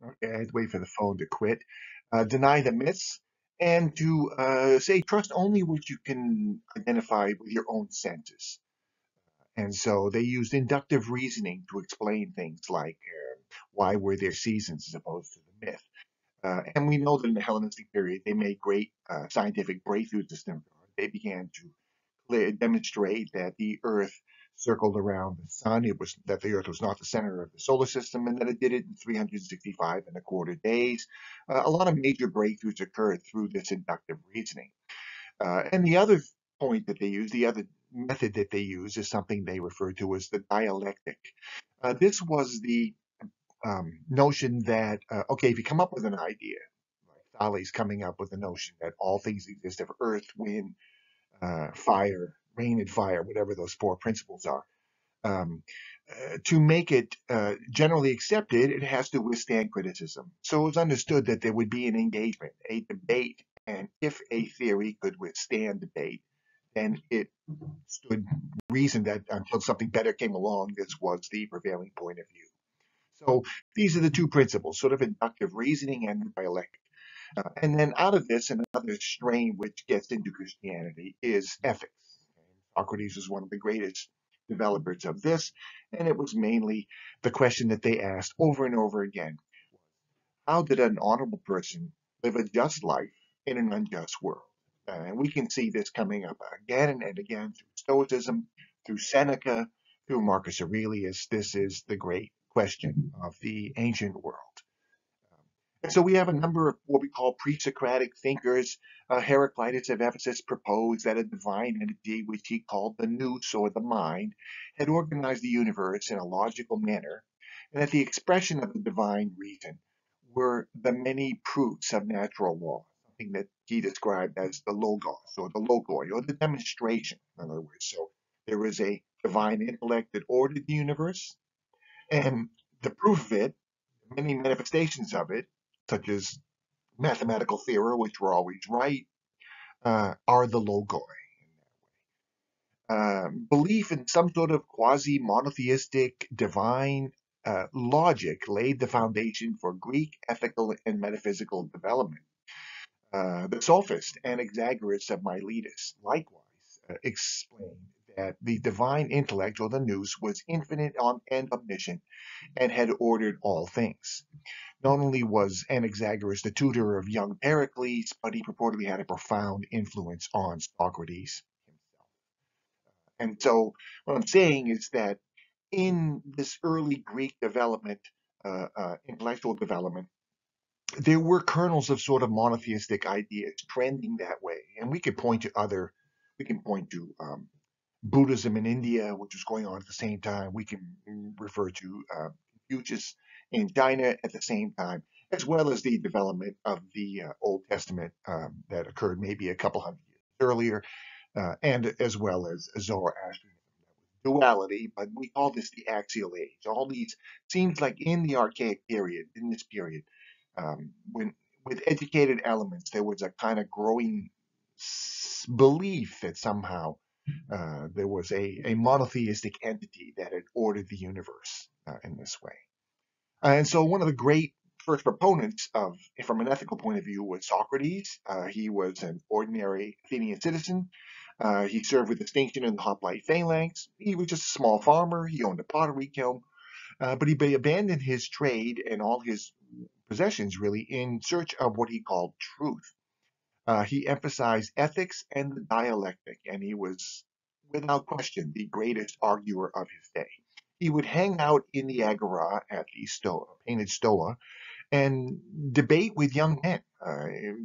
Okay, I had to wait for the phone to quit. Deny the myths, and to say trust only what you can identify with your own senses. And so they used inductive reasoning to explain things like why were there seasons as opposed to the myth. And we know that in the Hellenistic period, they made great scientific breakthroughs in this regard. They began to demonstrate that the Earth circled around the sun. It was that the Earth was not the center of the solar system, and that it did it in 365 and a quarter days. A lot of major breakthroughs occurred through this inductive reasoning. And the other point that they use, the other method that they use, is something they refer to as the dialectic. This was the notion that, okay, if you come up with an idea, like Thales coming up with the notion that all things exist of earth, wind, fire, rain and fire, whatever those four principles are. Um, to make it generally accepted, it has to withstand criticism. So it was understood that there would be an engagement, a debate, and if a theory could withstand debate, then it stood reason that until something better came along, this was the prevailing point of view. So these are the two principles, sort of inductive reasoning and dialectic. And then out of this, another strain which gets into Christianity is ethics. Socrates was one of the greatest developers of this, and it was mainly the question that they asked over and over again: how did an honorable person live a just life in an unjust world? And we can see this coming up again and again through Stoicism, through Seneca, through Marcus Aurelius. This is the great question of the ancient world. And so we have a number of what we call pre-Socratic thinkers. Heraclitus of Ephesus proposed that a divine entity, which he called the nous or the mind, had organized the universe in a logical manner, and that the expression of the divine reason were the many proofs of natural law, something that he described as the logos or the logoi or the demonstration, in other words. So there is a divine intellect that ordered the universe, and the proof of it, many manifestations of it, such as mathematical theory, which were always right, are the logoi. Belief in some sort of quasi monotheistic divine logic laid the foundation for Greek ethical and metaphysical development. The sophist Anaxagoras of Miletus likewise explained that the divine intellect, or the nous, was infinite and omniscient and had ordered all things. Not only was Anaxagoras the tutor of young Pericles, but he purportedly had a profound influence on Socrates himself. And so, what I'm saying is that in this early Greek development, intellectual development, there were kernels of sort of monotheistic ideas trending that way. And we can point to Buddhism in India, which was going on at the same time. We can refer to Confucius in China at the same time, as well as the development of the Old Testament that occurred maybe a couple hundred years earlier, and as well as Zoroastrianism. Duality, but we call this the axial age. All these seems like in the archaic period, in this period, when with educated elements, there was a kind of growing belief that somehow there was a monotheistic entity that had ordered the universe in this way. And so one of the great first proponents of, from an ethical point of view, was Socrates. He was an ordinary Athenian citizen. He served with distinction in the hoplite phalanx. He was just a small farmer. He owned a pottery kiln, but he abandoned his trade and all his possessions really in search of what he called truth. He emphasized ethics and the dialectic, and he was, without question, the greatest arguer of his day. He would hang out in the agora at the stoa, painted stoa, and debate with young men.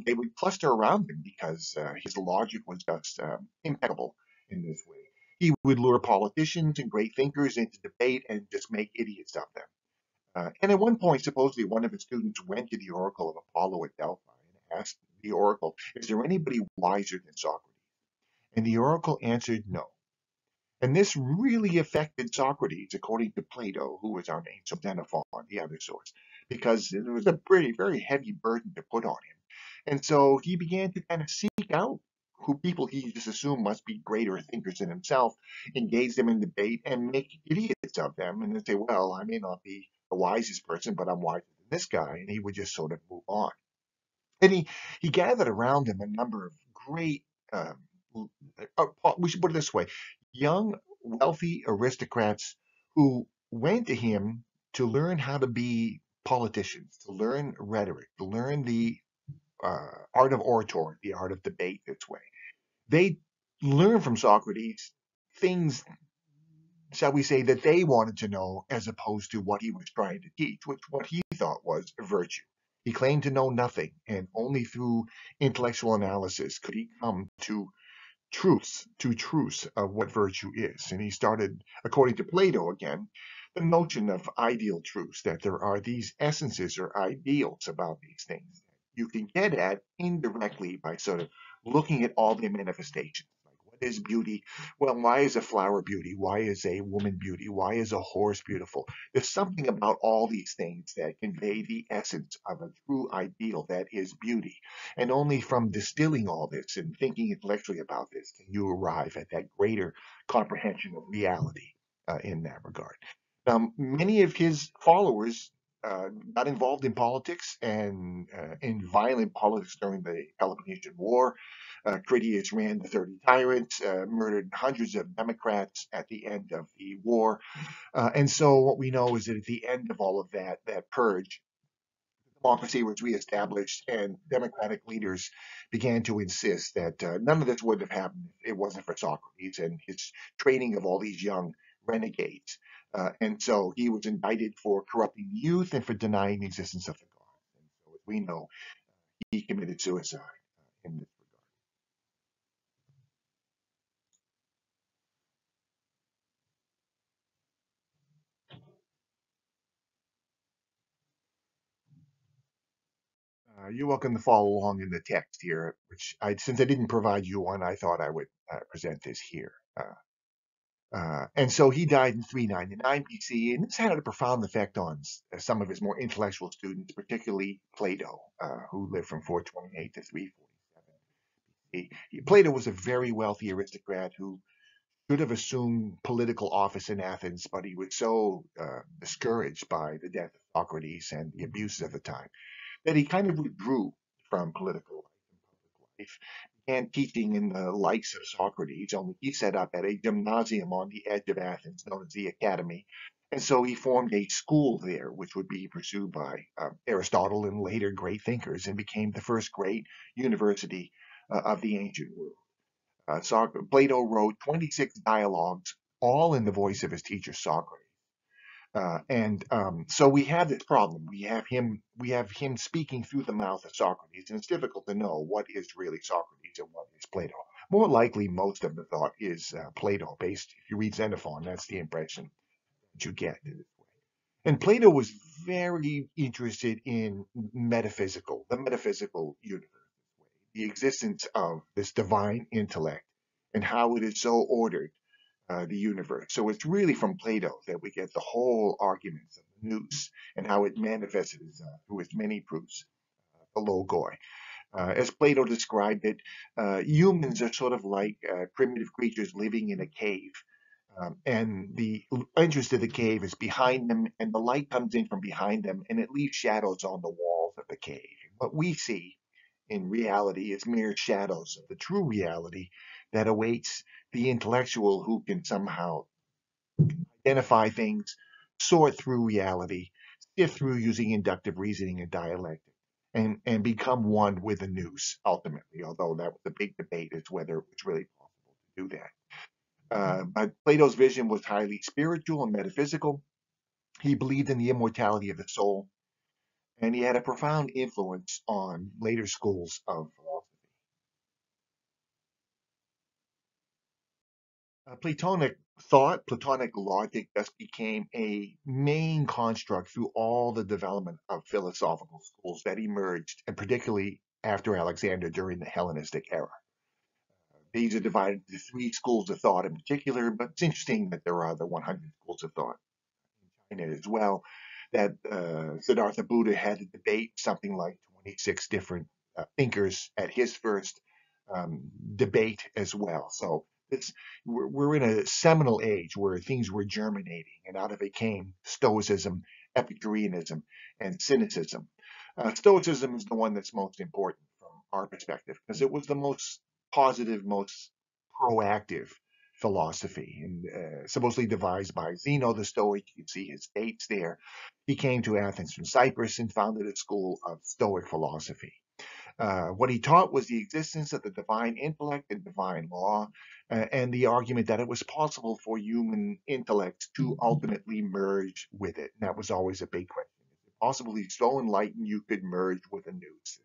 They would cluster around him because his logic was just impeccable in this way. He would lure politicians and great thinkers into debate and just make idiots of them. And at one point, supposedly, one of his students went to the oracle of Apollo at Delphi and asked the oracle, "Is there anybody wiser than Socrates?" And the oracle answered no. And this really affected Socrates, according to Plato, who was unnamed, so Xenophon, the other source, because it was a pretty, very heavy burden to put on him. And so he began to kind of seek out who people he just assumed must be greater thinkers than himself, engage them in debate, and make idiots of them, and then say, well, I may not be the wisest person, but I'm wiser this guy, and he would just sort of move on. And he gathered around him a number of great, um, we should put it this way, young, wealthy aristocrats who went to him to learn how to be politicians, to learn rhetoric, to learn the art of oratory, the art of debate this way. They learned from Socrates things, shall we say, that they wanted to know as opposed to what he was trying to teach, which what he thought was virtue. He claimed to know nothing, and only through intellectual analysis could he come to truths of what virtue is. And he started, according to Plato again, the notion of ideal truths, that there are these essences or ideals about these things you can get at indirectly by sort of looking at all their manifestations. Like, what is beauty? Well, why is a flower beauty? Why is a woman beauty? Why is a horse beautiful? There's something about all these things that convey the essence of a true ideal that is beauty. And only from distilling all this and thinking intellectually about this can you arrive at that greater comprehension of reality in that regard. Now, many of his followers got involved in politics and in violent politics during the Peloponnesian War. Critias ran the 30 Tyrants, murdered hundreds of Democrats at the end of the war. And so what we know is that at the end of all of that purge, democracy was reestablished, and democratic leaders began to insist that none of this would have happened if it wasn't for Socrates and his training of all these young renegades. And so he was indicted for corrupting youth and for denying the existence of the gods. And so, as we know, he committed suicide in this regard. You're welcome to follow along in the text here, which since I didn't provide you one, I thought I would present this here. And so he died in 399 BC, and this had a profound effect on some of his more intellectual students, particularly Plato, who lived from 428 to 347. Plato was a very wealthy aristocrat who should have assumed political office in Athens, but he was so discouraged by the death of Socrates and the abuses of the time that he kind of withdrew from political life, began teaching in the likes of Socrates, only he set up at a gymnasium on the edge of Athens known as the Academy. And so he formed a school there, which would be pursued by Aristotle and later great thinkers, and became the first great university of the ancient world. Plato wrote 26 dialogues, all in the voice of his teacher Socrates. And so we have this problem. We have him speaking through the mouth of Socrates, and it's difficult to know what is really Socrates and what is Plato. More likely, most of the thought is Plato based. If you read Xenophon, that's the impression that you get. And Plato was very interested in the metaphysical universe, the existence of this divine intellect, and how it is so ordered the universe. So it's really from Plato that we get the whole arguments of the nous and how it manifested through its many proofs, the logoi. As Plato described it, humans are sort of like primitive creatures living in a cave. And the entrance to the cave is behind them, and the light comes in from behind them, and it leaves shadows on the walls of the cave. What we see in reality is mere shadows of the true reality that awaits the intellectual who can somehow identify things, sort through reality, sift through using inductive reasoning and dialectic, and become one with the nous ultimately, although that was a big debate as whether it was really possible to do that. But Plato's vision was highly spiritual and metaphysical. He believed in the immortality of the soul, and he had a profound influence on later schools of philosophy. Platonic thought, Platonic logic thus became a main construct through all the development of philosophical schools that emerged, and particularly after Alexander during the Hellenistic era. These are divided into three schools of thought in particular, but it's interesting that there are other 100 schools of thought in it as well. That Siddhartha Buddha had to debate something like 26 different thinkers at his first debate as well. So we're in a seminal age where things were germinating, and out of it came Stoicism Epicureanism, and Cynicism. Stoicism is the one that's most important from our perspective because it was the most positive, most proactive philosophy, and supposedly devised by Zeno the Stoic. You can see his dates there. He came to Athens from Cyprus and founded a school of Stoic philosophy. What he taught was the existence of the divine intellect and divine law, and the argument that it was possible for human intellects to ultimately merge with it. And that was always a big question. Is it possible to be so enlightened you could merge with a nous?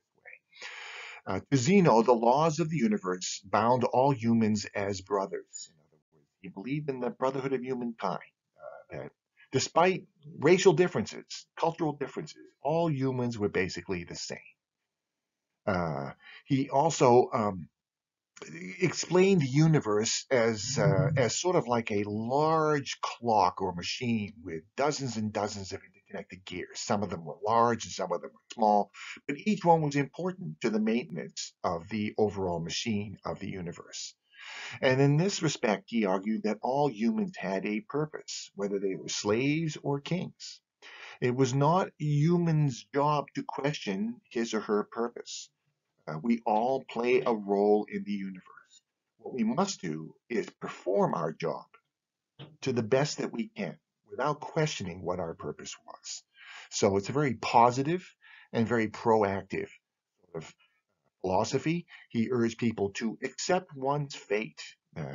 To Zeno, the laws of the universe bound all humans as brothers. In other words, he believed in the brotherhood of humankind, that despite racial differences, cultural differences, all humans were basically the same. He also explained the universe as sort of like a large clock or machine with dozens and dozens of interconnected gears. Some of them were large and some of them were small, but each one was important to the maintenance of the overall machine of the universe. And in this respect, he argued that all humans had a purpose, whether they were slaves or kings. It was not humans' job to question his or her purpose. We all play a role in the universe. What we must do is perform our job to the best that we can without questioning what our purpose was. So it's a very positive and very proactive sort of philosophy. He urged people to accept one's fate.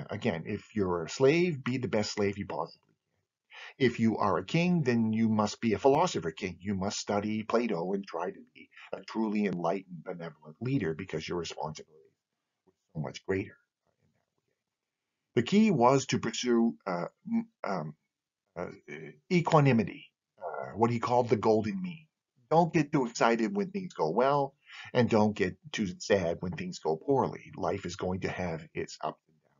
Again, if you're a slave, be the best slave you possibly can. If you are a king, then you must be a philosopher king. You must study Plato and try to be a truly enlightened, benevolent leader because your responsibility is so much greater. The key was to pursue um, uh, equanimity, what he called the golden mean. Don't get too excited when things go well, and don't get too sad when things go poorly. Life is going to have its ups and downs.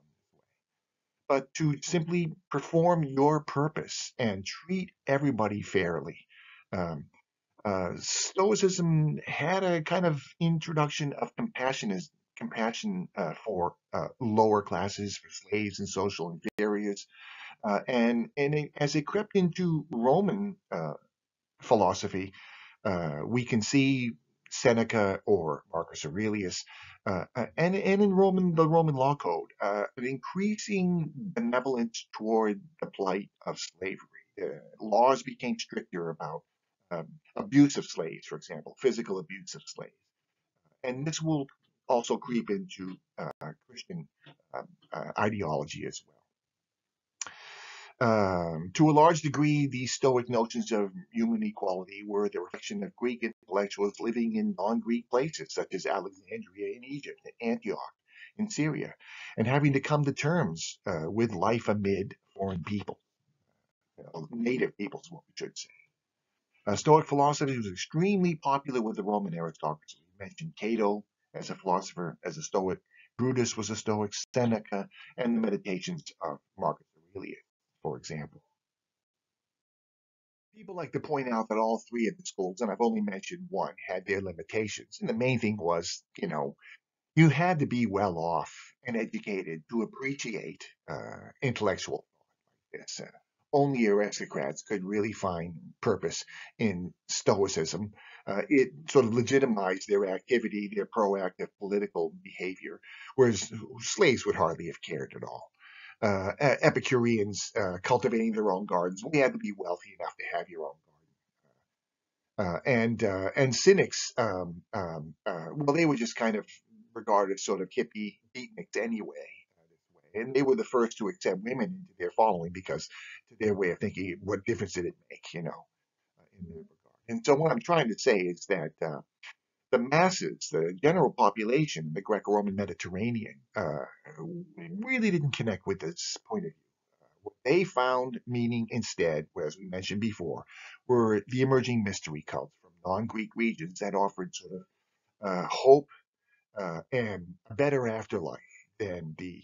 But to simply perform your purpose and treat everybody fairly. Um, Stoicism had a kind of introduction of compassion for lower classes, for slaves and social inferiors, as it crept into Roman philosophy, we can see Seneca or Marcus Aurelius, and in the Roman law code, an increasing benevolence toward the plight of slavery. Laws became stricter about abuse of slaves, for example, physical abuse of slaves. And this will also creep into Christian ideology as well. To a large degree, these Stoic notions of human equality were the reflection of Greek intellectuals living in non-Greek places, such as Alexandria in Egypt, and Antioch in Syria, and having to come to terms with life amid foreign people, native peoples, what we should say. Stoic philosophy was extremely popular with the Roman aristocracy. We mentioned Cato as a philosopher, as a Stoic. Brutus was a Stoic, Seneca, and the Meditations of Marcus Aurelius, for example. People like to point out that all three of the schools, and I've only mentioned one, had their limitations. And the main thing was, you had to be well off and educated to appreciate intellectual thought like this. Only aristocrats could really find purpose in Stoicism. It sort of legitimized their activity, their proactive political behavior, whereas slaves would hardly have cared at all. Epicureans cultivating their own gardens. We had to be wealthy enough to have your own garden. And cynics, well, they were just kind of regarded as sort of hippie beatniks anyway. And they were the first to accept women into their following because, to their way of thinking, what difference did it make, in their regard. And so, what I'm trying to say is that the masses, the general population, the Greco-Roman Mediterranean, really didn't connect with this point of view. What they found meaning instead, as we mentioned before, were the emerging mystery cults from non-Greek regions that offered sort of hope and a better afterlife than the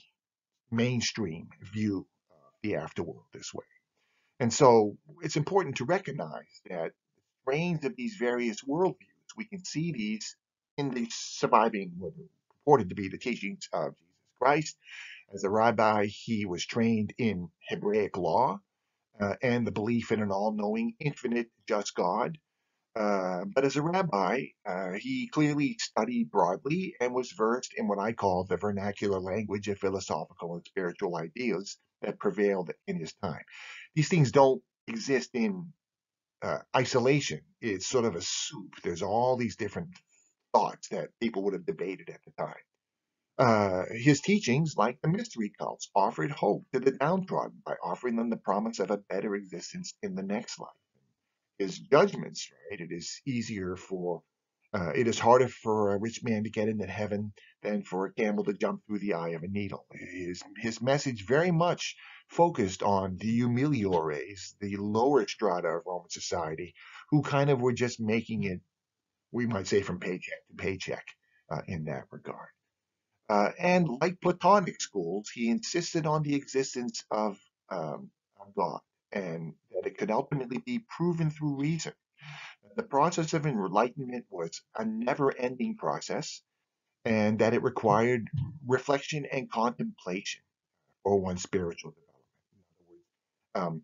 mainstream view of the afterworld this way. And so it's important to recognize that strains of these various worldviews, we can see these in the surviving, what purported to be the teachings of Jesus Christ. As a rabbi, he was trained in Hebraic law. and the belief in an all-knowing, infinite, just God. But as a rabbi, he clearly studied broadly and was versed in what I call the vernacular language of philosophical and spiritual ideas that prevailed in his time. These things don't exist in isolation. It's sort of a soup. There's all these different thoughts that people would have debated at the time. His teachings, like the mystery cults, offered hope to the downtrodden by offering them the promise of a better existence in the next life. His judgments, right? It is harder for a rich man to get into heaven than for a camel to jump through the eye of a needle. His message very much focused on the humiliores, the lower strata of Roman society, who kind of were just making it, we might say, from paycheck to paycheck in that regard. And like Platonic schools, he insisted on the existence of God and that it could ultimately be proven through reason. The process of enlightenment was a never ending process and that it required reflection and contemplation for one's spiritual development. In other words,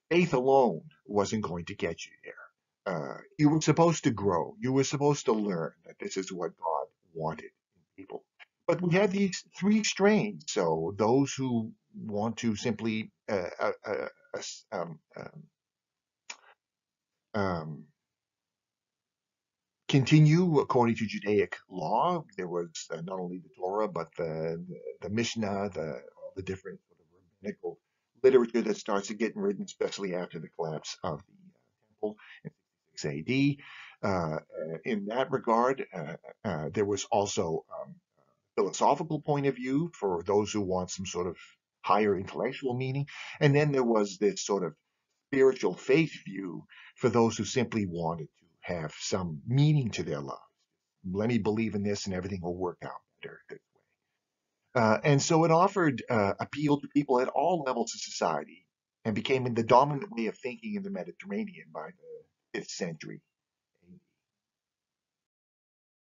faith alone wasn't going to get you there. You were supposed to grow. You were supposed to learn that this is what God wanted in people. But we have these three strains. So those who want to simply um, continue according to Judaic law, there was not only the Torah but the Mishnah, all the different sort of rabbinical literature that starts to get written, especially after the collapse of the temple in 66 AD. In that regard, there was also philosophical point of view for those who want some sort of higher intellectual meaning. And then there was this sort of spiritual faith view for those who simply wanted to have some meaning to their lives. Let me believe in this and everything will work out better this way. And so it offered appeal to people at all levels of society and became the dominant way of thinking in the Mediterranean by the 5th century